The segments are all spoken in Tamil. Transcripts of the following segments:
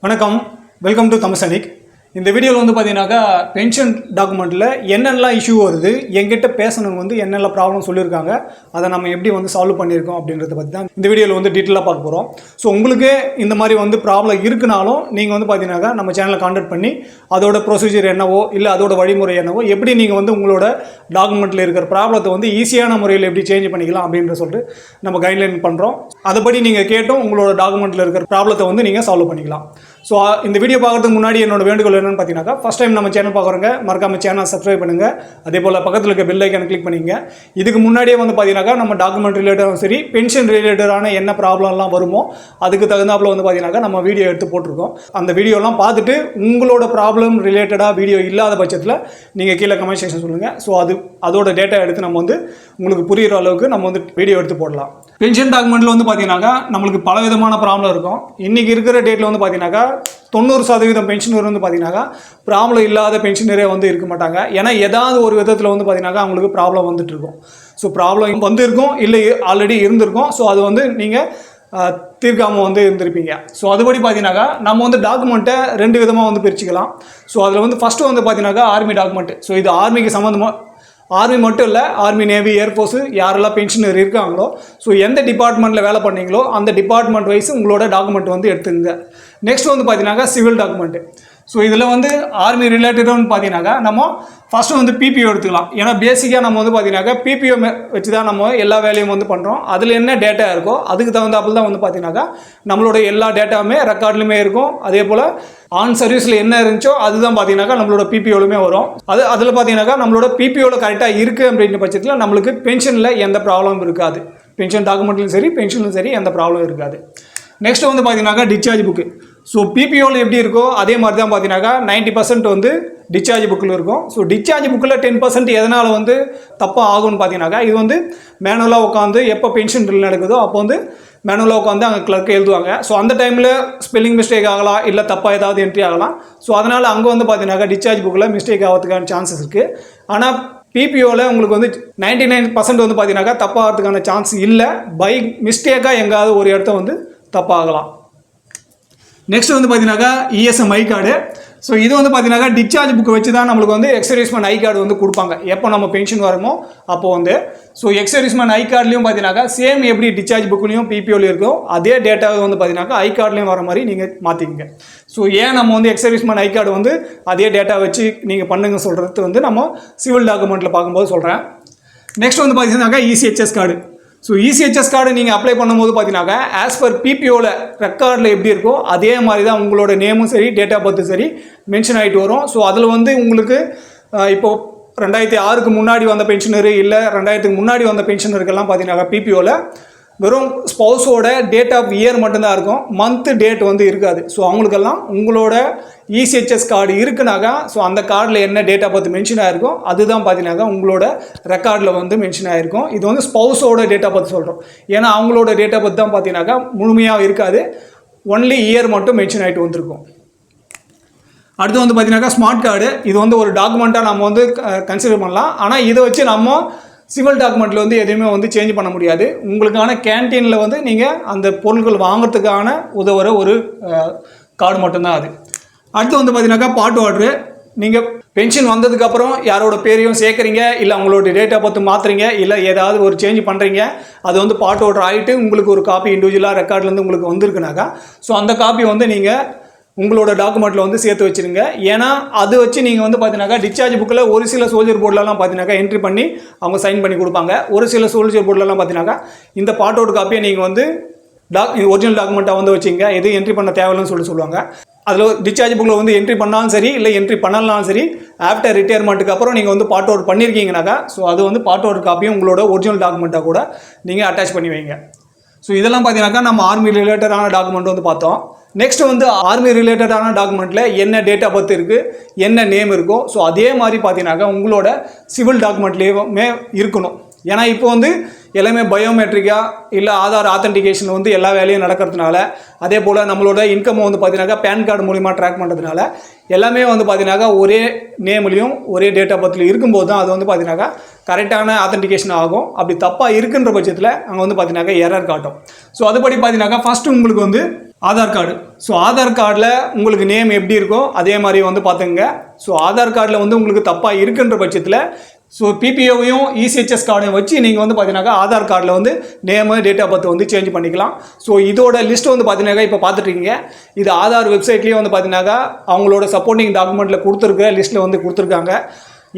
வணக்கம், வெல்கம் டு தமிசனிக். இந்த வீடியோவில் வந்து பார்த்தீங்கன்னாக்கா பென்ஷன் டாக்குமெண்ட்டில் என்னென்னலாம் இஷ்யூ வருது, எங்கிட்ட பேசணும் வந்து என்னெல்லாம் ப்ராப்ளம் சொல்லியிருக்காங்க, அதை நம்ம எப்படி வந்து சால்வ் பண்ணியிருக்கோம் அப்படின்றத பற்றி தான் இந்த வீடியோவில் வந்து டீட்டெயிலாக பார்க்க போகிறோம். ஸோ உங்களுக்கு இந்த மாதிரி வந்து ப்ராப்ளம் இருக்குனாலும் நீங்கள் வந்து பார்த்தீங்கன்னாக்கா நம்ம சேனலை கான்டாக்ட் பண்ணி அதோட ப்ரொசீஜர் என்னவோ இல்லை அதோட வழிமுறை என்னவோ எப்படி நீங்கள் வந்து உங்களோட டாக்குமெண்ட்டில் இருக்கிற ப்ராப்ளத்தை வந்து ஈஸியான முறையில் எப்படி சேஞ்ச் பண்ணிக்கலாம் அப்படின்ற சொல்லிட்டு நம்ம கைட்லைன் பண்ணுறோம். அதுபடி நீங்கள் கேட்டும் உங்களோட டாக்குமெண்ட்டில் இருக்கிற ப்ராப்ளத்தை வந்து நீங்கள் சால்வ் பண்ணிக்கலாம். ஸோ இந்த வீடியோ பார்க்குறதுக்கு முன்னாடி என்னோட வேண்டுகோள் என்னென்னு பார்த்தீங்கன்னாக்கா, ஃபஸ்ட் டைம் நம்ம சேனல் பார்க்குறவங்க மறக்காம சேனல் சப்ஸ்கிரைப் பண்ணுங்கள். அதே போல் பக்கத்தில் இருக்க பெல் ஐக்கானை கிளிக் பண்ணிங்க. இதுக்கு முன்னாடியே வந்து பார்த்தீங்கன்னாக்கா நம்ம டாக்குமெண்ட் ரிலேட்டடாகவும் சரி பென்ஷன் ரிலேட்டடான என்ன ப்ராப்ளம்லாம் வருமோ அதுக்கு தகுந்தாப்பில் வந்து பார்த்தீங்கன்னாக்கா நம்ம வீடியோ எடுத்து போட்டிருக்கோம். அந்த வீடியோலாம் பார்த்துட்டு உங்களோட ப்ராப்ளம் ரிலேட்டடாக வீடியோ இல்லாத பட்சத்தில் நீங்கள் கீழே கமெண்ட் செக்ஷன் சொல்லுங்கள். ஸோ அதோட டேட்டா எடுத்து நம்ம வந்து உங்களுக்கு புரிகிற அளவுக்கு நம்ம வந்து வீடியோ எடுத்து போடலாம். பென்ஷன் டாக்குமெண்ட்டில் வந்து பார்த்தீங்கன்னாக்கா நம்மளுக்கு பல விதமான ப்ராப்ளம் இருக்கும். இன்றைக்கி இருக்கிற டேட்டில் வந்து பார்த்தீங்கன்னாக்கா 90% பென்ஷனர் வந்து பார்த்தீங்கன்னாக்கா ப்ராப்ளம் இல்லாத பென்ஷனரே வந்து இருக்க மாட்டாங்க. ஏன்னா ஏதாவது ஒரு விதத்தில் வந்து பார்த்தீங்கன்னாக்கா அவங்களுக்கு ப்ராப்ளம் வந்துட்டு இருக்கும். ஸோ ப்ராப்ளம் வந்து இருக்கும், இல்லை ஆல்ரெடி இருந்திருக்கும். ஸோ அது வந்து நீங்கள் தீர்க்காமல் வந்து இருந்திருப்பீங்க. ஸோ அதுபடி பார்த்தீங்கன்னாக்கா நம்ம வந்து டாக்குமெண்ட்டை ரெண்டு விதமாக வந்து பிரிச்சுக்கலாம். ஸோ அதில் வந்து ஃபஸ்ட்டு வந்து பார்த்தீங்கன்னாக்கா ஆர்மி டாக்குமெண்ட். ஸோ இது ஆர்மிக்கு சம்மந்தமாக, ஆர்மி மட்டும் இல்லை, ஆர்மி, நேவி, ஏர்ஃபோர்ஸு யாரெல்லாம் பென்ஷனர் இருக்காங்களோ, ஸோ எந்த டிபார்ட்மெண்ட்டில் வேலை பண்ணீங்களோ அந்த டிபார்ட்மெண்ட் வைஸ் உங்களோட டாக்குமெண்ட் வந்து எடுத்துங்க. நெக்ஸ்ட் வந்து பார்த்தீங்கன்னாக்கா சிவில் டாக்குமெண்ட்டு. ஸோ இதில் வந்து ஆர்மி ரிலேட்டடானு பார்த்தீங்கன்னாக்கா நம்ம ஃபஸ்ட்டு வந்து பிபிஓ எடுத்துக்கலாம். ஏன்னா பேசிக்காக நம்ம வந்து பார்த்தீங்கன்னாக்கா பிபிஓ வச்சு தான் நம்ம எல்லா வேலையும் வந்து பண்ணுறோம். அதில் என்ன டேட்டா இருக்கோ அதுக்கு தகுந்தாப்பில் தான் வந்து பார்த்தீங்கன்னாக்கா நம்மளோட எல்லா டேட்டாவுமே ரெக்கார்ட்லையுமே இருக்கும். அதே போல் ஆன் சர்வீஸில் என்ன இருந்துச்சோ அதுதான் பார்த்தீங்கன்னாக்கா நம்மளோட பிபிஓலுமே வரும். அதில் பார்த்தீங்கன்னாக்கா நம்மளோட பிபிஓவில் கரெக்டாக இருக்குது அப்படின்ற பட்சத்தில் நம்மளுக்கு பென்ஷனில் எந்த ப்ராப்ளமும் இருக்காது. பென்ஷன் டாக்குமெண்ட்லையும் சரி பென்ஷன்லையும் சரி எந்த ப்ராப்ளம் இருக்காது. நெக்ஸ்ட் வந்து பார்த்தீங்கன்னாக்கா டிஸ்சார்ஜ் புக்கு. ஸோ பிபிஓவில் எப்படி இருக்கோ அதே மாதிரி தான் பார்த்தீங்கன்னாக்கா 90% வந்து டிஸ்சார்ஜ் புக்கில் இருக்கும். ஸோ டிஸ்சார்ஜ் புக்கில் 10% எதனால் வந்து தப்பாக ஆகும்னு பார்த்தீங்கன்னாக்கா, இது வந்து மேனுவலாக உட்காந்து எப்போ பென்ஷன் ட்ரில் நடக்குதோ அப்போ வந்து மேனுவலாக உட்காந்து அங்கே கிளர்க் எழுதுவாங்க. ஸோ அந்த டைமில் ஸ்பெல்லிங் மிஸ்டேக் ஆகலாம், இல்லை தப்பாக ஏதாவது என்ட்ரி ஆகலாம். ஸோ அதனால் அங்கே வந்து பார்த்தீங்கன்னாக்கா டிஸ்சார்ஜ் புக்கில் மிஸ்டேக் ஆகிறதுக்கான சான்சஸ் இருக்குது. ஆனால் பிபிஓவில் உங்களுக்கு வந்து 99% வந்து பார்த்தீங்கன்னாக்கா தப்பாகிறதுக்கான சான்ஸ் இல்லை. பை மிஸ்டேக்காக எங்காவது ஒரு இடத்த வந்து தப்பாகலாம். நெக்ஸ்ட் வந்து பார்த்தீங்கன்னாக்கா இஎஸ்எம் ஐ கார்டு. ஸோ இது வந்து பார்த்தீங்கன்னாக்கா டிஸ்சார்ஜ் புக்கு வச்சு தான் நம்மளுக்கு வந்து எக்ஸர்வீஸ்மேன் ஐ கார்டு வந்து கொடுப்பாங்க எப்போ நம்ம பென்ஷன் வருமோ அப்போ வந்து. ஸோ எக்ஸர்வீஸ்மேன் ஐ கார்ட்லையும் பார்த்தீங்கன்னாக்கா சேம் எப்படி டிஸ்சார்ஜ் புக்லையும் பிபிஓலையும் இருக்கும் அதே டேட்டாவை வந்து பார்த்தீங்கன்னாக்கா ஐ கார்ட்லையும் வர மாதிரி நீங்கள் மாற்றிக்கங்க. ஸோ ஏன் நம்ம வந்து எக்ஸர்வீஸ்மேன் ஐ கார்டு வந்து அதே டேட்டா வச்சு நீங்கள் பண்ணுங்க சொல்கிறது வந்து நம்ம சிவில் டாக்குமெண்ட்டில் பார்க்கும்போது சொல்கிறேன். நெக்ஸ்ட் வந்து பார்த்தீங்கன்னாக்கா ECHS card. So ECHS card நீங்கள் அப்ளை பண்ணும்போது பார்த்தீங்கன்னாக்கா ஆஸ் பர் பிபிஓவில் ரெக்கார்டில் எப்படி இருக்கோ அதே மாதிரி தான் உங்களோட நேமும் சரி டேட் ஆஃப் பர்த்தும் சரி மென்ஷன் ஆகிட்டு வரும். ஸோ அதில் வந்து உங்களுக்கு இப்போது 2006க்கு முன்னாடி வந்த பென்ஷனரு இல்லை 2000க்கு முன்னாடி வந்த பென்ஷனருக்கெல்லாம் பார்த்தீங்கன்னாக்கா பிபிஓவில் வெறும் ஸ்பௌஸோட டேட் ஆஃப் இயர் மட்டும்தான் இருக்கும், மந்த்து டேட் வந்து இருக்காது. ஸோ அவங்களுக்கெல்லாம் உங்களோட இசிஹெச்எஸ் கார்டு இருக்குனாக்கா ஸோ அந்த கார்டில் என்ன டேட் ஆஃப் பர்த் மென்ஷன் ஆகிருக்கும் அதுதான் பார்த்தீங்கன்னாக்கா உங்களோட ரெக்கார்டில் வந்து மென்ஷன் ஆகிருக்கும். இது வந்து ஸ்பௌஸோட டேட் ஆஃப் பர்த் சொல்கிறோம். ஏன்னா அவங்களோட டேட் ஆஃப் பர்த் தான் பார்த்தீங்கன்னாக்கா முழுமையாக இருக்காது, ஒன்லி இயர் மட்டும் மென்ஷன் ஆகிட்டு வந்திருக்கும். அடுத்து வந்து பார்த்தீங்கன்னாக்கா ஸ்மார்ட் கார்டு. இது வந்து ஒரு டாக்குமெண்ட்டாக நம்ம வந்து கன்சிடர் பண்ணலாம். ஆனால் இதை வச்சு நம்ம சிவில் டாக்குமெண்ட்டில் வந்து எதையுமே வந்து சேஞ்ச் பண்ண முடியாது. உங்களுக்கான கேன்டீனில் வந்து நீங்கள் அந்த பொருட்கள் வாங்கிறதுக்கான உதவுற ஒரு கார்டு மட்டும்தான் அது. அடுத்து வந்து பார்த்தீங்கன்னாக்கா பாட் ஆர்டரு. நீங்கள் பென்ஷன் வந்ததுக்கப்புறம் யாரோட பேரையும் சேர்க்குறீங்க, இல்லை அவங்களோட டேட் ஆஃப் பர்த் மாற்றுறீங்க, இல்லை ஏதாவது ஒரு சேஞ்ச் பண்ணுறீங்க, அது வந்து பாட் ஆர்டர் ஆகிட்டு உங்களுக்கு ஒரு காப்பி இண்டிவிஜுவலாக ரெக்கார்ட்லேருந்து உங்களுக்கு வந்திருக்குனாக்கா ஸோ அந்த காப்பி வந்து நீங்கள் உங்களோட டாக்குமெண்ட்டில் வந்து சேர்த்து வச்சுருங்க. ஏன்னா அது வச்சு நீங்கள் வந்து பார்த்தீங்கன்னாக்கா டிஸ்சார்ஜ் புக்கில் ஒரு சில சோல்ஜர் போர்டிலலாம் பார்த்தீங்கன்னாக்கா என்ட்ரி பண்ணி அவங்க சைன் பண்ணி கொடுப்பாங்க. ஒரு சில சோல்ஜர் போர்டிலலாம் பார்த்தீங்கன்னாக்கா இந்த பாட் அவுட் காப்பியை நீங்கள் வந்து ஒரிஜினல் டாக்குமெண்ட்டாக வந்து வச்சுங்க, எதுவும் என்ட்ரி பண்ண தேவையில்லைன்னு சொல்லுவாங்க. அதில் டிஸ்சார்ஜ் புக்கில் வந்து என்ட்ரி பண்ணாலும் சரி இல்லை என்ட்ரி பண்ணலாம் சரி ஆஃப்டர் ரிட்டையர்மெண்ட்டுக்கு அப்புறம் நீங்கள் வந்து பாட் அவுட் பண்ணியிருக்கீங்கனாக்கா ஸோ அது வந்து பாட் அவுட் காப்பியும் உங்களோட ஒரிஜினல் டாக்குமெண்ட்டாக கூட நீங்கள் அட்டாச் பண்ணி வைங்க. ஸோ இதெல்லாம் பார்த்தீங்கன்னாக்கா நம்ம ஆர்மி ரிலேட்டடான டாக்குமெண்ட் வந்து பார்த்தோம். நெக்ஸ்ட் வந்து ஆர்மி ரிலேட்டடான டாக்குமெண்ட்டில் என்ன டேட் ஆஃப் பர்த் இருக்குது, என்ன நேம் இருக்கோ ஸோ அதே மாதிரி பார்த்தீங்கன்னாக்கா உங்களோட சிவில் டாக்குமெண்ட்லேயுமே இருக்கணும். ஏன்னா இப்போ வந்து எல்லாமே பயோமெட்ரிக்காக இல்லை ஆதார் ஆத்தென்டிகேஷன் வந்து எல்லா வேலையும் நடக்கிறதுனால, அதே போல் நம்மளோட இன்கம் வந்து பார்த்தீங்கன்னாக்கா பேன் கார்டு மூலிமா ட்ராக் பண்ணுறதுனால எல்லாமே வந்து பார்த்தீங்கன்னாக்கா ஒரே நேம்லையும் ஒரே டேட் ஆஃப் பர்த்லையும் இருக்கும்போது தான் அது வந்து பார்த்தீங்கன்னாக்கா கரெக்டான ஆத்தென்டிகேஷன் ஆகும். அப்படி தப்பாக இருக்குன்ற பட்சத்தில் அங்கே வந்து பார்த்தீங்கன்னாக்கா எரர் காட்டும். ஸோ அதுபடி பார்த்தீங்கன்னாக்கா ஃபஸ்ட்டு உங்களுக்கு வந்து ஆதார் கார்டு. ஸோ ஆதார் கார்டில் உங்களுக்கு நேம் எப்படி இருக்கோ அதே மாதிரி வந்து பார்த்துங்க. ஸோ ஆதார் கார்டில் வந்து உங்களுக்கு தப்பாக இருக்குன்ற பட்சத்தில் ஸோ பிபிஓவையும் இசிஹெச்எஸ் கார்டையும் வச்சு நீங்கள் வந்து பார்த்தீங்கன்னாக்கா ஆதார் கார்டில் வந்து நேமு டேட் ஆஃப் பர்த் வந்து சேஞ்ச் பண்ணிக்கலாம். ஸோ இதோட லிஸ்ட் வந்து பார்த்தீங்கன்னாக்கா இப்போ பார்த்துட்ருக்கீங்க. இது ஆதார் வெப்சைட்லேயே வந்து பார்த்தீங்கன்னாக்கா அவங்களோட சப்போர்ட்டிங் டாக்குமெண்ட்டில் கொடுத்துருக்க லிஸ்ட்டில் வந்து கொடுத்துருக்காங்க.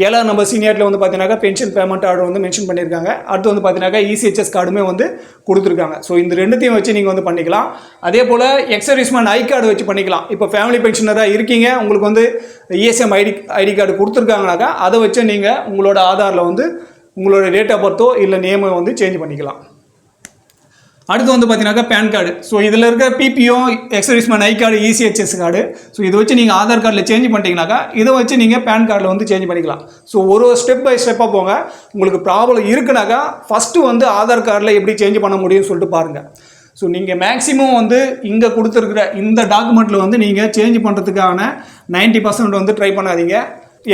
7ஆம் நம்பர் சீனியரில் வந்து பார்த்தீங்கன்னாக்கா பென்ஷன் பேமெண்ட் ஆர்டர் வந்து மென்ஷன் பண்ணியிருக்காங்க. அடுத்து வந்து பார்த்தீங்கன்னாக்கா இசிஹெச்எஸ் கார்டுமே வந்து கொடுத்துருக்காங்க. ஸோ இந்த ரெண்டுத்தையும் வச்சு நீங்கள் வந்து பண்ணிக்கலாம். அதே போல் எக்ஸர்வீஸ்மேன் ஐ கார்டு வச்சு பண்ணிக்கலாம். இப்போ ஃபேமிலி பென்ஷனராக இருக்கீங்க, உங்களுக்கு வந்து இஎஸ்எம் ஐடி கார்டு கொடுத்துருக்காங்கனாக்கா அதை வச்சு நீங்கள் உங்களோட ஆதாரில் வந்து உங்களோட டேட் ஆஃப் பர்த்தோ இல்லை நேமை வந்து சேஞ்ச் பண்ணிக்கலாம். அடுத்து வந்து பார்த்தீங்கன்னாக்கா பேன் கார்டு. ஸோ இதில் இருக்க PPO exserviceman I card ECHS card. So இதை வச்சு நீங்கள் ஆதார் கார்டில் சேஞ்ச் பண்ணிட்டீங்கன்னாக்கா இதை வச்சு நீங்கள் பேன் கார்டில் வந்து சேஞ்ச் பண்ணிக்கலாம். ஸோ ஒரு ஸ்டெப் பை ஸ்டெப்பாக போங்க. உங்களுக்கு ப்ராப்ளம் இருக்குனாக்கா ஃபஸ்ட்டு வந்து ஆதார் கார்டில் எப்படி சேஞ்ச் பண்ண முடியும்னு சொல்லிட்டு பாருங்கள். ஸோ நீங்கள் மேக்ஸிமம் வந்து இங்கே கொடுத்துருக்குற இந்த டாக்குமெண்ட்டில் வந்து நீங்கள் சேஞ்ச் பண்ணுறதுக்கான 90% வந்து ட்ரை பண்ணாதீங்க.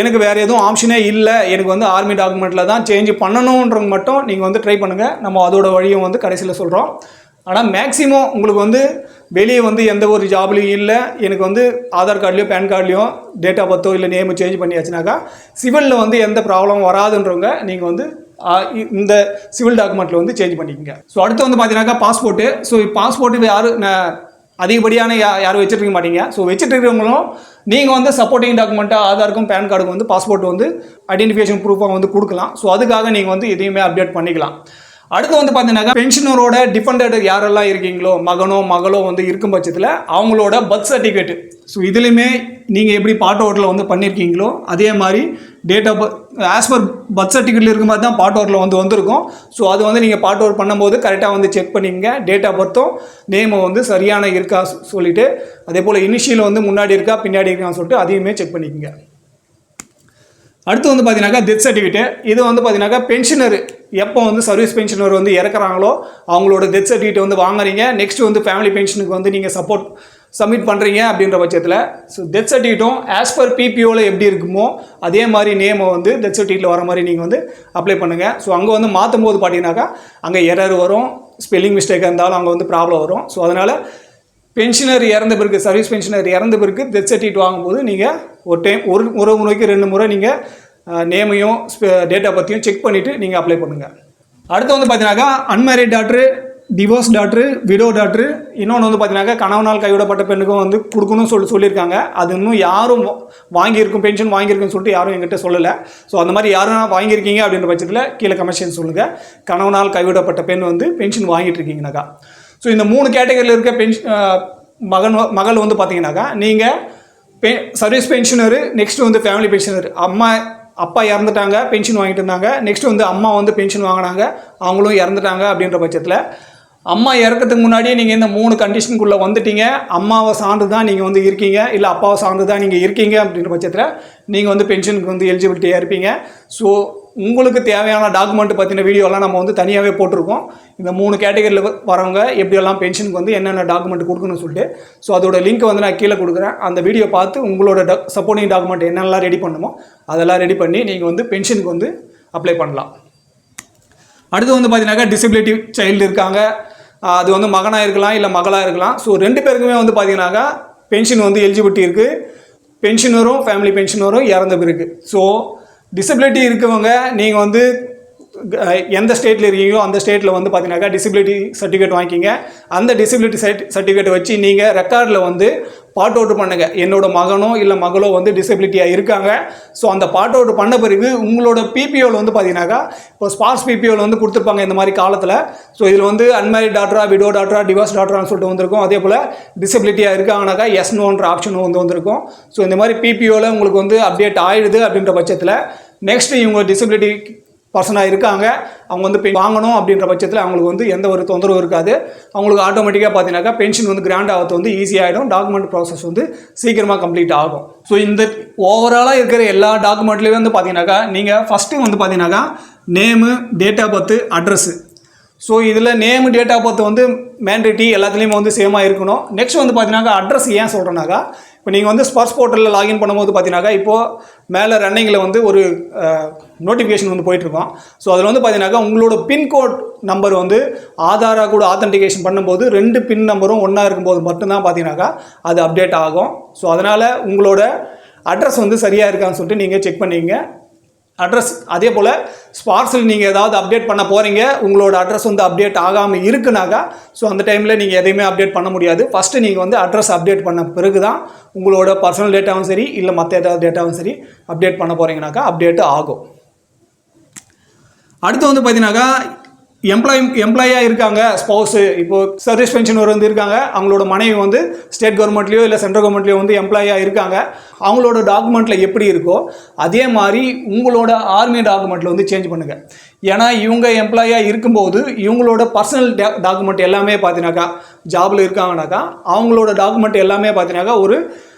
எனக்கு வேறு எதுவும் ஆப்ஷனே இல்லை, எனக்கு வந்து ஆர்மி டாக்குமெண்ட்டில் தான் சேஞ்ச் பண்ணணுன்றது மட்டும் நீங்கள் வந்து ட்ரை பண்ணுங்கள். நம்ம அதோட வழியும் வந்து கடைசியில் சொல்கிறோம். ஆனால் மேக்ஸிமம் உங்களுக்கு வந்து வெளியே வந்து எந்த ஒரு ஜாப்லையும் இல்லை, எனக்கு வந்து ஆதார் கார்ட்லேயோ பேன் கார்ட்லேயோ டேட் ஆஃப் பர்த்தோ இல்லை நேமு சேஞ்ச் பண்ணியாச்சுனாக்கா சிவிலில் வந்து எந்த ப்ராப்ளம் வராதுன்றவங்க நீங்கள் வந்து இந்த சிவில் டாக்குமெண்ட்டில் வந்து சேஞ்ச் பண்ணிக்கோங்க. ஸோ அடுத்து வந்து பார்த்தீங்கன்னாக்கா பாஸ்போர்ட்டு. ஸோ பாஸ்போர்ட்டு யாரும் அதிகப்படியான யாரும் வச்சுருக்க மாட்டீங்க. ஸோ வச்சுட்டு இருக்கிறவங்களும் நீங்கள் வந்து சப்போர்ட்டிங் டாக்குமெண்ட்டாக ஆதாருக்கும் பேன் கார்டுக்கும் வந்து பாஸ்போர்ட் வந்து ஐடென்டிஃபிகேஷன் ப்ரூஃபாக வந்து கொடுக்கலாம். ஸோ அதுக்காக நீங்கள் வந்து எதையுமே அப்டேட் பண்ணிக்கலாம். அடுத்து வந்து பார்த்தீங்கன்னாக்கா பென்ஷனரோட டிபெண்டட் யாரெல்லாம் இருக்கீங்களோ, மகனோ மகளோ வந்து இருக்கும் பட்சத்தில் அவங்களோட பர்த் சர்டிஃபிகேட்டு. ஸோ இதுலேயுமே நீங்கள் எப்படி பார்ட் அவுட்டில் வந்து பண்ணியிருக்கீங்களோ அதே மாதிரி date of as per birth சர்டிஃபிகேட்டில் இருக்கும் மாதிரி தான் பார்ட் அவுட்டில் வந்து வந்திருக்கும். ஸோ அது வந்து நீங்கள் பார்ட் அவுட் பண்ணும்போது கரெக்டாக வந்து செக் பண்ணிங்க. டேட் ஆஃப் பர்த்தும் நேமை வந்து சரியான இருக்கா சொல்லிவிட்டு, அதே போல் இனிஷியல் வந்து முன்னாடி இருக்கா பின்னாடி இருக்கான்னு சொல்லிட்டு அதையுமே செக் பண்ணிக்கோங்க. அடுத்து வந்து பார்த்தீங்கன்னாக்கா டெத் சர்டிஃபிகேட். இது வந்து பார்த்தீங்கன்னாக்கா பென்ஷனர் எப்போ வந்து சர்வீஸ் பென்ஷனர் வந்து இறக்குறாங்களோ அவங்களோட டெத் சர்டிஃபிகேட் வந்து வாங்குறீங்க. நெக்ஸ்ட் வந்து ஃபேமிலி பென்ஷனுக்கு வந்து நீங்கள் சப்போர்ட் சப்மிட் பண்ணுறீங்க அப்படின்ற பட்சத்தில் ஸோ டெத் சர்டிஃபிகேட்டும் ஆஸ் பர் பிபிஓவில் எப்படி இருக்குமோ அதே மாதிரி நேமை வந்து டெத் சர்டிஃபிகேட்டில் வர மாதிரி நீங்கள் வந்து அப்ளை பண்ணுங்கள். ஸோ அங்கே வந்து மாற்றும் போது பார்த்தீங்கன்னாக்கா அங்கே எரர் வரும், ஸ்பெல்லிங் மிஸ்டேக்காக இருந்தாலும் அங்கே வந்து ப்ராப்ளம் வரும். ஸோ அதனால் பென்ஷனர் இறந்த பிறகு சர்வீஸ் பென்ஷனர் இறந்த பிறகு டெத் சர்டிஃபிகேட் வாங்கும்போது நீங்கள் ஒரு டைம் ஒரு முறைக்கு 2 முறை நீங்கள் நேமையும் டேட் ஆஃப் பர்த்தையும் செக் பண்ணிவிட்டு நீங்கள் அப்ளை பண்ணுங்கள். அடுத்து வந்து பார்த்தீங்கன்னாக்கா unmarried doctor, divorce doctor, widow doctor, இன்னொன்று வந்து பார்த்தீங்கன்னாக்கா கணவனால் கைவிடப்பட்ட பெண்ணுக்கும் வந்து கொடுக்கணும்னு சொல்லியிருக்காங்க. அது இன்னும் யாரும் வாங்கியிருக்கும் பென்ஷன் வாங்கியிருக்குன்னு சொல்லிட்டு யாரும் எங்கிட்ட சொல்லலை. ஸோ அந்த மாதிரி யாரும் வாங்கியிருக்கீங்க அப்படின்ற பட்சத்தில் கீழே கமெண்ட்ஸ் சொல்லுங்கள். கணவனால் கைவிடப்பட்ட பெண் வந்து பென்ஷன் வாங்கிட்டு இருக்கீங்கனாக்கா. ஸோ இந்த 3 கேட்டகரியில் இருக்க மகள் வந்து பார்த்தீங்கன்னாக்கா நீங்கள் சர்வீஸ் பென்ஷனரு, நெக்ஸ்ட் வந்து ஃபேமிலி பென்ஷனர். அப்பா இறந்துட்டாங்க, பென்ஷன் வாங்கிட்டு இருந்தாங்க. நெக்ஸ்ட் வந்து அம்மா வந்து பென்ஷன் வாங்கினாங்க, அவங்களும் இறந்துட்டாங்க. அப்படின்ற பட்சத்தில் அம்மா இறக்கிறதுக்கு முன்னாடியே நீங்கள் இந்த 3 கண்டிஷனுக்குள்ளே வந்துட்டீங்க. அம்மாவை சார்ந்து தான் நீங்கள் வந்து இருக்கீங்க, இல்லை அப்பாவை சார்ந்து தான் நீங்கள் இருக்கீங்க அப்படின்ற பட்சத்தில் நீங்கள் வந்து பென்ஷனுக்கு வந்து எலிஜிபிலிட்டியாக இருப்பீங்க. ஸோ உங்களுக்கு தேவையான டாக்குமெண்ட் பற்றின வீடியோலாம் நம்ம வந்து தனியாகவே போட்டிருக்கோம். இந்த 3 கேட்டகரியில் வரவங்க எப்படியெல்லாம் பென்ஷனுக்கு வந்து என்னென்ன டாக்குமெண்ட் கொடுக்கணும்னு சொல்லிட்டு. ஸோ அதோட லிங்க் வந்து நான் கீழே கொடுக்குறேன். அந்த வீடியோ பார்த்து உங்களோட சப்போர்ட்டிங் டாக்குமெண்ட் என்னெல்லாம் ரெடி பண்ணணுமோ அதெல்லாம் ரெடி பண்ணி நீங்கள் வந்து பென்ஷனுக்கு வந்து அப்ளை பண்ணலாம். அடுத்து வந்து பார்த்தீங்கன்னாக்கா டிசபிலிட்டி சைல்டு இருக்காங்க, அது வந்து மகனாக இருக்கலாம் இல்லை மகளாக இருக்கலாம். ஸோ 2 பேருக்குமே வந்து பார்த்தீங்கன்னாக்கா பென்ஷன் வந்து எலிஜிபிலிட்டி இருக்குது. பென்ஷனரும் ஃபேமிலி பென்ஷனரும் இறந்த பிறகு. ஸோ டிசபிலிட்டி இருக்கவங்க நீங்கள் வந்து எந்த ஸ்டேட்டில் இருக்கீங்களோ அந்த ஸ்டேட்டில் வந்து பார்த்தீங்கன்னாக்கா டிசபிலிட்டி சர்டிஃபிகேட் வாங்கிக்கிங்க. அந்த டிசபிலிட்டி சர்டிஃபிகேட்டை வச்சு நீங்கள் ரெக்கார்டில் வந்து பார்ட் அவுட் பண்ணுங்கள். என்னோட மகனோ இல்லை மகளோ வந்து டிசபிலிட்டியாக இருக்காங்க. ஸோ அந்த பார்ட் அவுட் பண்ண பிறகு உங்களோட பிபிஓவில் வந்து பார்த்தீங்கன்னாக்கா இப்போ ஸ்பார்ஸ் பிபிஓவில் வந்து கொடுத்துருப்பாங்க இந்த மாதிரி காலத்தில். ஸோ இதில் வந்து அன்மேரிட் டாக்டரா, விடோ டாக்டரா, டிவோர்ஸ் டாக்டரான்னு சொல்லிட்டு வந்திருக்கும். அதே போல் டிசபிலிட்டியாக இருக்காங்கனாக்கா எஸ் நோன்ற ஆப்ஷனும் வந்திருக்கும். ஸோ இந்த மாதிரி பிபிஓவில் உங்களுக்கு வந்து அப்டேட் ஆகிடுது அப்படின்ற பட்சத்தில் நெக்ஸ்ட் இவங்க டிசபிலிட்டி பர்சனாக இருக்காங்க, அவங்க வந்து வாங்கணும் அப்படின்ற பட்சத்தில் அவங்களுக்கு வந்து எந்த ஒரு தொந்தரவும் இருக்காது. அவங்களுக்கு ஆட்டோமேட்டிக்காக பார்த்தீங்கன்னாக்கா பென்ஷன் வந்து கிராண்ட் ஆகிறது வந்து ஈஸியாகிடும். டாக்குமெண்ட் ப்ராசஸ் வந்து சீக்கிரமாக கம்ப்ளீட் ஆகும். ஸோ இந்த ஓவராலாக இருக்கிற எல்லா டாக்குமெண்ட்லேயும் வந்து பார்த்தீங்கன்னாக்கா நீங்கள் ஃபஸ்ட்டு வந்து பார்த்தீங்கன்னாக்கா name, date of birth, address. So இதில் நேம் டேட் ஆஃப் பர்த் வந்து மேண்டேட்டி எல்லாத்துலேயுமே வந்து சேமாக இருக்கணும். நெக்ஸ்ட் வந்து பார்த்தீங்கன்னாக்கா அட்ரஸ் ஏன் சொல்கிறேன்னாக்கா, இப்போ நீங்கள் வந்து ஸ்பர்ஸ் போர்ட்டலில் லாகின் பண்ணும்போது பார்த்தீங்கன்னாக்கா இப்போது மேலே ரன்னிங்கில் வந்து ஒரு நோட்டிஃபிகேஷன் வந்து போயிட்டுருக்கோம். ஸோ அதில் வந்து பார்த்தீங்கன்னாக்கா உங்களோட பின்கோட் நம்பர் வந்து ஆதாரா கூட ஆத்தென்டிகேஷன் பண்ணும்போது 2 பின் நம்பரும் ஒன்றா இருக்கும்போது மட்டும்தான் பார்த்தீங்கன்னாக்கா அது அப்டேட் ஆகும். ஸோ அதனால் உங்களோட அட்ரஸ் வந்து சரியாக இருக்கான்னு சொல்லிட்டு நீங்கள் செக் பண்ணிங்க. அட்ரஸ் அதே போல் ஸ்பார்ஸில் நீங்கள் ஏதாவது அப்டேட் பண்ண போகிறீங்க, உங்களோட அட்ரஸ் வந்து அப்டேட் ஆகாமல் இருக்குனாக்கா ஸோ அந்த டைமில் நீங்கள் எதையுமே அப்டேட் பண்ண முடியாது. ஃபஸ்ட்டு நீங்கள் வந்து அட்ரஸ் அப்டேட் பண்ண பிறகு தான் உங்களோட பர்சனல் டேட்டாவும் சரி இல்லை மற்ற ஏதாவது டேட்டாவும் சரி அப்டேட் பண்ண போகிறீங்கனாக்கா அப்டேட்டு ஆகும். அடுத்து வந்து பார்த்தீங்கன்னாக்கா எம்ப்ளாயாக இருக்காங்க, ஸ்பௌஸு இப்போது சர்வீஸ் பென்ஷனர் வந்து இருக்காங்க, அவங்களோட மனைவி வந்து ஸ்டேட் கவர்மெண்ட்லேயோ இல்லை சென்ட்ரல் கவர்மெண்ட்லேயோ வந்து எம்ப்ளாயாக இருக்காங்க. அவங்களோட டாக்குமெண்ட்டில் எப்படி இருக்கோ அதே மாதிரி உங்களோட ஆர்மி டாக்குமெண்ட்டில் வந்து சேஞ்ச் பண்ணுங்கள். ஏன்னா இவங்க எம்ப்ளாயாக இருக்கும்போது இவங்களோட பர்சனல் டாக்குமெண்ட் எல்லாமே பார்த்தீங்கன்னாக்கா ஜாபில் இருக்காங்கனாக்கா அவங்களோட டாக்குமெண்ட் எல்லாமே பார்த்தீங்கன்னாக்கா ஒரு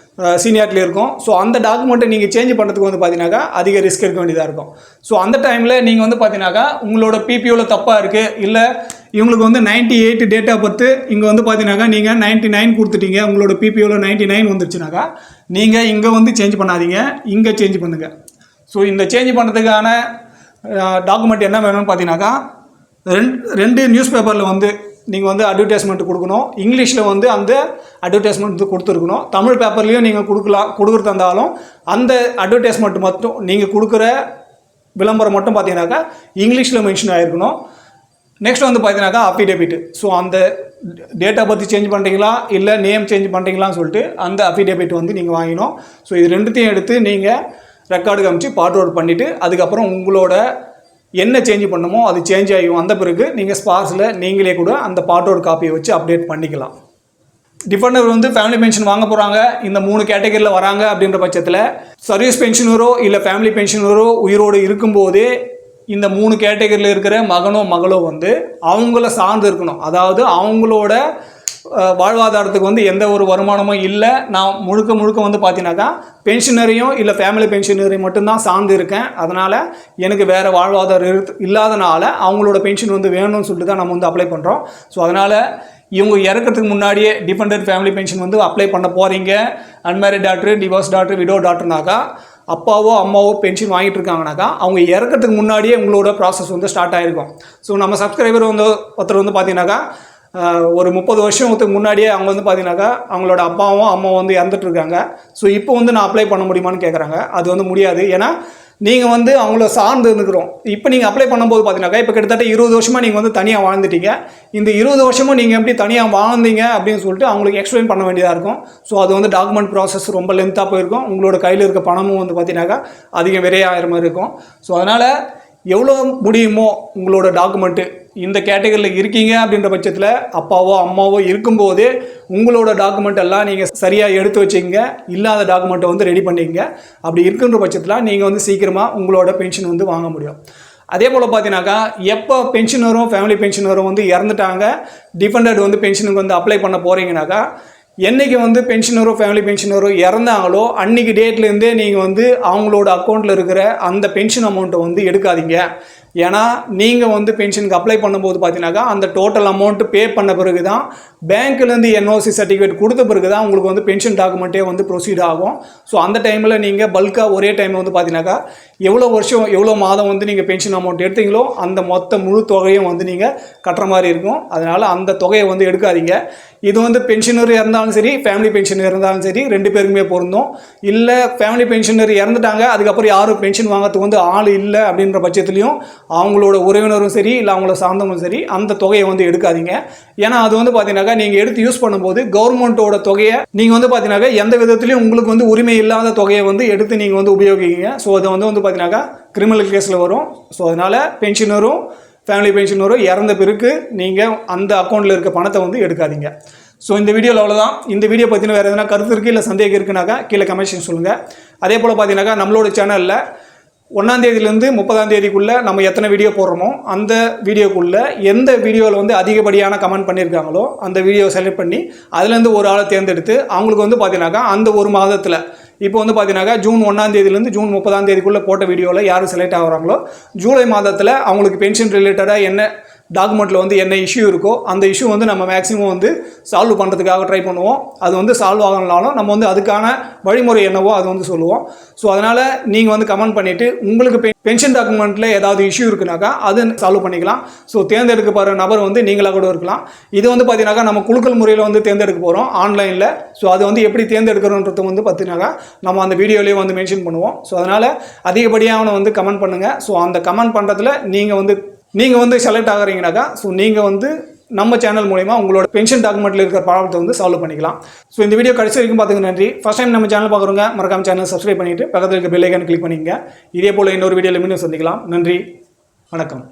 சீனியாரிட்டியில் இருக்கும். ஸோ அந்த டாக்குமெண்ட்டை நீங்கள் சேஞ்ச் பண்ணுறதுக்கு வந்து பார்த்தீங்கன்னாக்கா அதிக ரிஸ்க் எடுக்க வேண்டியதாக இருக்கும். ஸோ அந்த டைமில் நீங்கள் வந்து பார்த்தீங்கன்னாக்கா உங்களோட பிபிஓவில் தப்பாக இருக்குது, இல்லை இவங்களுக்கு வந்து 98 டேட் ஆஃப் பர்த்து இங்கே வந்து பார்த்தீங்கன்னாக்கா நீங்கள் 99 கொடுத்துட்டீங்க, உங்களோட பிபிஓவில் 99 வந்துருச்சுனாக்கா நீங்கள் இங்கே வந்து சேஞ்ச் பண்ணாதீங்க, இங்கே சேஞ்ச் பண்ணுங்கள். ஸோ இந்த சேஞ்ச் பண்ணுறதுக்கான டாக்குமெண்ட் என்ன வேணும்னு பார்த்தீங்கன்னாக்கா 2 நியூஸ் பேப்பரில் வந்து நீங்கள் வந்து அட்வர்டைஸ்மெண்ட் கொடுக்கணும். இங்கிலீஷில் வந்து அந்த அட்வர்டைஸ்மெண்ட் வந்து கொடுத்துருக்கணும். தமிழ் பேப்பர்லேயும் நீங்கள் கொடுக்குறது இருந்தாலும் அந்த அட்வர்டைஸ்மெண்ட் மட்டும் நீங்கள் கொடுக்குற விளம்பரம் மட்டும் பார்த்தீங்கன்னாக்கா இங்கிலீஷில் மென்ஷன் ஆகிருக்கணும். நெக்ஸ்ட் வந்து பார்த்தீங்கன்னாக்கா அஃபிடேவிட். ஸோ அந்த டேட்டா பற்றி சேஞ்ச் பண்ணுறீங்களா இல்லை நேம் சேஞ்ச் பண்ணுறீங்களான்னு சொல்லிட்டு அந்த அஃபிடேவிட் வந்து நீங்கள் வாங்கினோம். ஸோ இது ரெண்டுத்தையும் எடுத்து நீங்கள் ரெக்கார்டு காமிச்சு பார்ட் பண்ணிவிட்டு அதுக்கப்புறம் உங்களோட என்ன சேஞ்ச் பண்ணுமோ அது சேஞ்ச் ஆகியும். அந்த பிறகு நீங்கள் ஸ்பார்ஸில் நீங்களே கூட அந்த பார்ட்டோட காப்பியை வச்சு அப்டேட் பண்ணிக்கலாம். டிஃபெண்டர் வந்து ஃபேமிலி பென்ஷன் வாங்க போகிறாங்க, இந்த 3 கேட்டகரியில் வராங்க அப்படின்ற பட்சத்தில் சர்வீஸ் பென்ஷனரோ இல்லை ஃபேமிலி பென்ஷனரோ உயிரோடு இருக்கும்போதே இந்த 3 கேட்டகரியில் இருக்கிற மகனோ மகளோ வந்து அவங்கள சார்ந்து இருக்கணும். அதாவது அவங்களோட வாழ்வாதாரத்துக்கு வந்து எந்த ஒரு வருமானமும் இல்லை, நான் முழுக்க வந்து பார்த்தீங்கன்னாக்கா பென்ஷனரையும் இல்லை ஃபேமிலி பென்ஷனரையும் மட்டும்தான் சார்ந்து இருக்கேன், அதனால் எனக்கு வேறு வாழ்வாதாரம் இல்லாதனால அவங்களோட பென்ஷன் வந்து வேணும்னு சொல்லிட்டு தான் நம்ம வந்து அப்ளை பண்ணுறோம். ஸோ அதனால் இவங்க இறக்கிறதுக்கு முன்னாடியே டிபெண்டன்ட் ஃபேமிலி பென்ஷன் வந்து அப்ளை பண்ண போகிறீங்க, unmarried daughter, divorce daughter, widow டாக்டர்னாக்கா அப்பாவோ அம்மாவோ பென்ஷன் வாங்கிட்டு இருக்காங்கனாக்கா அவங்க இறக்கிறதுக்கு முன்னாடியே உங்களோட ப்ராசஸ் வந்து ஸ்டார்ட் ஆகிருக்கும். ஸோ நம்ம சப்ஸ்கிரைபர் வந்து ஒருத்தர் வந்து பார்த்தீங்கன்னாக்கா ஒரு 30 வருஷத்துக்கு முன்னாடியே அவங்க வந்து பார்த்தீங்கன்னாக்கா அவங்களோட அப்பாவும் அம்மாவும் வந்து இறந்துட்டு இருக்காங்க. ஸோ இப்போ வந்து நான் அப்ளை பண்ண முடியுமான்னு கேட்குறாங்க. அது வந்து முடியாது. ஏன்னா நீங்கள் வந்து அவங்கள சார்ந்து இருந்துக்கிறோம். இப்போ நீங்கள் அப்ளை பண்ணும்போது பார்த்தீங்கன்னாக்கா இப்போ கிட்டத்தட்ட 20 வருஷமாக நீங்கள் வந்து தனியாக வாழ்ந்துட்டீங்க. இந்த 20 வருஷமும் நீங்கள் எப்படி தனியாக வாழ்ந்தீங்க அப்படின்னு சொல்லிட்டு அவங்களுக்கு எக்ஸ்பிளைன் பண்ண வேண்டியதாக இருக்கும். ஸோ அது வந்து டாக்குமெண்ட் ப்ராசஸ் ரொம்ப லென்த்தாக போயிருக்கும். உங்களோட கையில் இருக்க பணமும் வந்து பார்த்தீங்கன்னாக்கா அதிகம் விரையாகிற மாதிரி இருக்கும். ஸோ அதனால் எவ்வளோ முடியுமோ உங்களோட டாக்குமெண்ட்டு இந்த கேட்டகரியில் இருக்கீங்க அப்படின்ற பட்சத்தில் அப்பாவோ அம்மாவோ இருக்கும்போதே உங்களோட டாக்குமெண்ட் எல்லாம் நீங்கள் சரியாக எடுத்து வச்சுக்கிங்க, இல்லாத டாக்குமெண்ட்டை வந்து ரெடி பண்ணிக்கங்க. அப்படி இருக்குன்ற பட்சத்தில் நீங்கள் வந்து சீக்கிரமாக உங்களோட பென்ஷன் வந்து வாங்க முடியும். அதே போல் பார்த்தீங்கன்னாக்கா எப்போ பென்ஷனரும் ஃபேமிலி பென்ஷனரும் வந்து இறந்துட்டாங்க, டிபெண்டட் வந்து பென்ஷனுக்கு வந்து அப்ளை பண்ண போகிறீங்கனாக்கா என்றைக்கு வந்து பென்ஷனரோ ஃபேமிலி பென்ஷனரோ இறந்தாங்களோ அன்றைக்கி டேட்லேருந்தே நீங்கள் வந்து அவங்களோட அக்கௌண்ட்டில் இருக்கிற அந்த பென்ஷன் அமௌண்ட்டை வந்து எடுக்காதீங்க. ஏன்னா நீங்கள் வந்து பென்ஷனுக்கு அப்ளை பண்ணும்போது பார்த்தீங்கன்னாக்கா அந்த டோட்டல் அமௌண்ட்டு பே பண்ண பிறகு தான் பேங்க்லேருந்து என்ஓசி சர்டிஃபிகேட் கொடுத்த பிறகு தான் உங்களுக்கு வந்து பென்ஷன் டாக்குமெண்ட்டே வந்து ப்ரொசீட் ஆகும். ஸோ அந்த டைமில் நீங்கள் பல்காக ஒரே டைம் வந்து பார்த்தீங்கன்னாக்கா எவ்வளோ வருஷம் எவ்வளோ மாதம் வந்து நீங்கள் பென்ஷன் அமௌண்ட் எடுத்தீங்களோ அந்த மொத்த முழு தொகையும் வந்து நீங்கள் கட்டுற மாதிரி இருக்கும். அதனால் அந்த தொகையை வந்து எடுக்காதீங்க. இது வந்து பென்ஷனர் இருந்தாலும் சரி ஃபேமிலி பென்ஷனர் இருந்தாலும் சரி 2 பேருக்குமே பொருந்தும். இல்லை ஃபேமிலி பென்ஷனர் இறந்துட்டாங்க அதுக்கப்புறம் யாரும் பென்ஷன் வாங்கிறதுக்கு வந்து ஆள் இல்லை அப்படின்ற பட்சத்துலையும் அவங்களோட உறவினரும் சரி இல்லை அவங்கள சார்ந்தவங்களும் சரி அந்த தொகையை வந்து எடுக்காதீங்க. ஏன்னா அது வந்து பார்த்தீங்கன்னாக்கா நீங்கள் எடுத்து யூஸ் பண்ணும்போது கவர்மெண்ட்டோட தொகையை நீங்கள் வந்து பார்த்தீங்கன்னாக்கா எந்த விதத்துலையும் உங்களுக்கு வந்து உரிமை இல்லாத தொகையை வந்து எடுத்து நீங்கள் வந்து உபயோகிங்க. ஸோ அது வந்து பார்த்தீங்கன்னாக்கா கிரிமினல் கேஸில் வரும். ஸோ அதனால் பென்ஷனரும் ஃபேமிலி பென்ஷனரும் இறந்த பிறகு நீங்கள் அந்த அக்கௌண்ட்டில் இருக்க பணத்தை வந்து எடுக்காதீங்க. ஸோ இந்த வீடியோவில் அவ்வளோதான். இந்த வீடியோ பற்றின வேறு எதனா கருத்து இருக்குது இல்லை சந்தேகம் இருக்குனாக்கா கீழே கமெண்ட் சொல்லுங்கள். அதே போல் பார்த்தீங்கன்னாக்கா நம்மளோட சேனலில் 1ஆம் தேதியிலேருந்து 30ஆம் தேதிக்குள்ளே நம்ம எத்தனை வீடியோ போடுறோமோ அந்த வீடியோக்குள்ளே எந்த வீடியோவில் வந்து அதிகப்படியான கமெண்ட் பண்ணியிருக்காங்களோ அந்த வீடியோவை செலக்ட் பண்ணி அதுலேருந்து ஒரு ஆளை தேர்ந்தெடுத்து அவங்களுக்கு வந்து பார்த்தீங்கன்னாக்கா அந்த ஒரு மாதத்தில் இப்போ வந்து பார்த்தீங்கன்னாக்கா ஜூன் 1ஆம் தேதியிலேருந்து ஜூன் 30ஆம் தேதிக்குள்ளே போட்ட வீடியோவில் யார் செலக்ட் ஆகிறாங்களோ ஜூலை மாதத்தில் அவங்களுக்கு பென்ஷன் ரிலேட்டடாக என்ன டாக்குமெண்ட்டில் வந்து என்ன இஷ்யூ இருக்கோ அந்த இஷ்யூ வந்து நம்ம மேக்ஸிமம் வந்து சால்வ் பண்ணுறதுக்காக ட்ரை பண்ணுவோம். அது வந்து சால்வ் ஆகலனாலும் நம்ம வந்து அதுக்கான வழிமுறை என்னவோ அது வந்து சொல்லுவோம். ஸோ அதனால் நீங்கள் வந்து கமெண்ட் பண்ணிவிட்டு உங்களுக்கு பென்ஷன் டாக்குமெண்ட்டில் ஏதாவது இஷ்யூ இருக்குனாக்கா அது சால்வ் பண்ணிக்கலாம். ஸோ தேர்ந்தெடுக்கப்படுற நபர் வந்து நீங்களாக கூட இருக்கலாம். இது வந்து பார்த்தீங்கன்னாக்கா நம்ம குலுக்கல் முறையில் வந்து தேர்ந்தெடுக்க போகிறோம் ஆன்லைனில். ஸோ அது வந்து எப்படி தேர்ந்தெடுக்கிறோன்றது வந்து பார்த்தீங்கன்னாக்கா நம்ம அந்த வீடியோலேயே வந்து மென்ஷன் பண்ணுவோம். ஸோ அதனால் அதிகப்படியான வந்து கமெண்ட் பண்ணுங்கள். ஸோ அந்த கமெண்ட் பண்ணுறதுல நீங்கள் வந்து செலக்ட் ஆகிறீங்கனாக்கா ஸோ நீங்கள் வந்து நம்ம சேனல் மூலமா உங்களோட பென்ஷன் டாக்குமெண்ட்டில் இருக்கிற ப்ராப்ளத்தை வந்து சால்வ் பண்ணிக்கலாம். ஸோ இந்த வீடியோ கடைசி வரைக்கும் பார்த்துங்க நன்றி. ஃபர்ஸ்ட் டைம் நம்ம சேனல் பார்க்குறவங்க மறக்காம சேனல் சப்ஸ்கிரைப் பண்ணிவிட்டு பக்கத்தில் இருக்க பெல் ஐக்கான் கிளிக் பண்ணிங்க. இதே போல் இன்னொரு வீடியோவில் மீண்டும் சந்திக்கலாம். நன்றி, வணக்கம்.